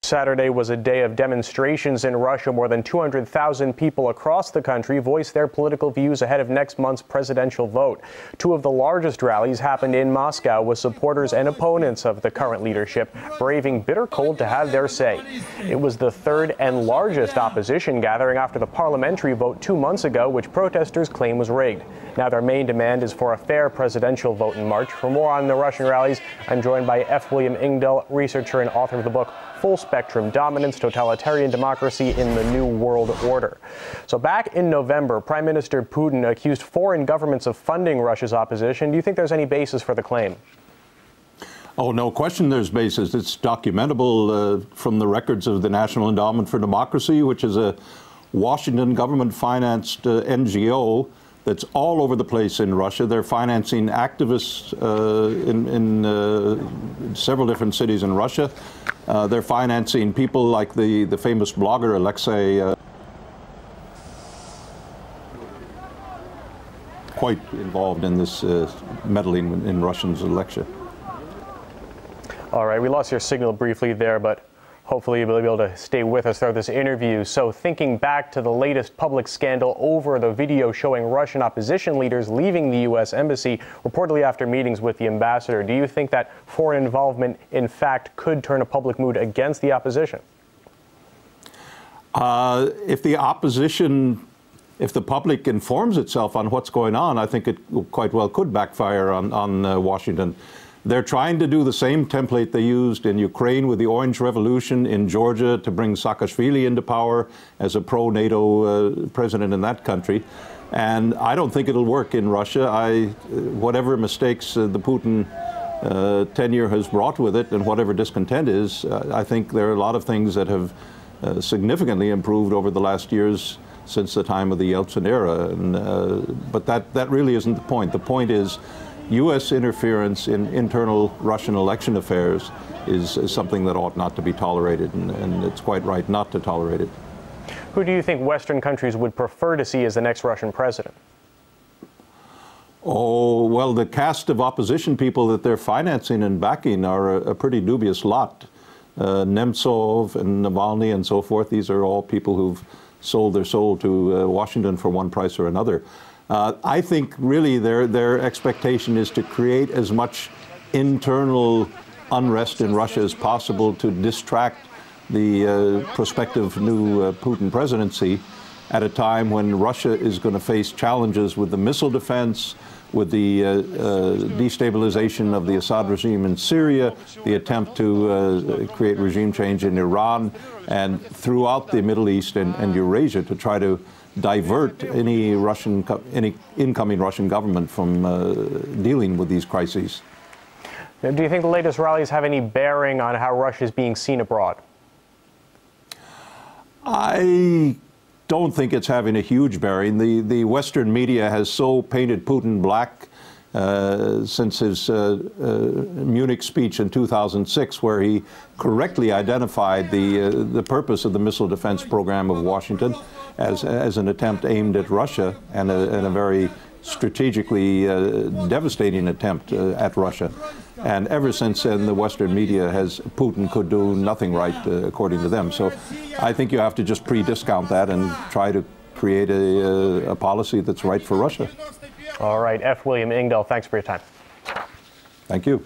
Saturday was a day of demonstrations in Russia. More than 200,000 people across the country voiced their political views ahead of next month's presidential vote. Two of the largest rallies happened in Moscow, with supporters and opponents of the current leadership braving bitter cold to have their say. It was the third and largest opposition gathering after the parliamentary vote 2 months ago, which protesters claim was rigged. Now their main demand is for a fair presidential vote in March. For more on the Russian rallies, I'm joined by F. William Engdahl, researcher and author of the book Full Spectrum: Dominance, Totalitarian Democracy in the New World Order. So back in November, Prime Minister Putin accused foreign governments of funding Russia's opposition. Do you think there's any basis for the claim? Oh, no question there's basis. It's documentable from the records of the National Endowment for Democracy, which is a Washington government-financed NGO that's all over the place in Russia. They're financing activists in several different cities in Russia. They're financing people like the famous blogger Alexei, quite involved in this meddling in Russia's election. All right, we lost your signal briefly there, but hopefully you'll be able to stay with us throughout this interview. So thinking back to the latest public scandal over the video showing Russian opposition leaders leaving the U.S. embassy, reportedly after meetings with the ambassador, do you think that foreign involvement, in fact, could turn a public mood against the opposition? If the public informs itself on what's going on, I think it quite well could backfire on Washington. They're trying to do the same template they used in Ukraine with the Orange Revolution, in Georgia to bring Saakashvili into power as a pro-NATO president in that country. And I don't think it'll work in Russia. Whatever mistakes the Putin tenure has brought with it and whatever discontent is, I think there are a lot of things that have significantly improved over the last years since the time of the Yeltsin era. But that really isn't the point. The point is, U.S. interference in internal Russian election affairs is something that ought not to be tolerated, and it's quite right not to tolerate it. Who do you think Western countries would prefer to see as the next Russian president? Oh, well, the cast of opposition people that they're financing and backing are a pretty dubious lot. Nemtsov and Navalny and so forth, these are all people who've sold their soul to Washington for one price or another. I think really their expectation is to create as much internal unrest in Russia as possible to distract the prospective new Putin presidency at a time when Russia is going to face challenges with the missile defense, with the destabilization of the Assad regime in Syria, the attempt to create regime change in Iran, and throughout the Middle East and Eurasia to try to divert any incoming Russian government from dealing with these crises. Now, do you think the latest rallies have any bearing on how Russia is being seen abroad? I don't think it's having a huge bearing. The Western media has so painted Putin black since his Munich speech in 2006, where he correctly identified the purpose of the missile defense program of Washington as an attempt aimed at Russia and a very strategically devastating attempt at Russia. And ever since then, the Western media Putin could do nothing right, according to them. So I think you have to just pre-discount that and try to create a policy that's right for Russia. All right, F. William Engdahl, thanks for your time. Thank you.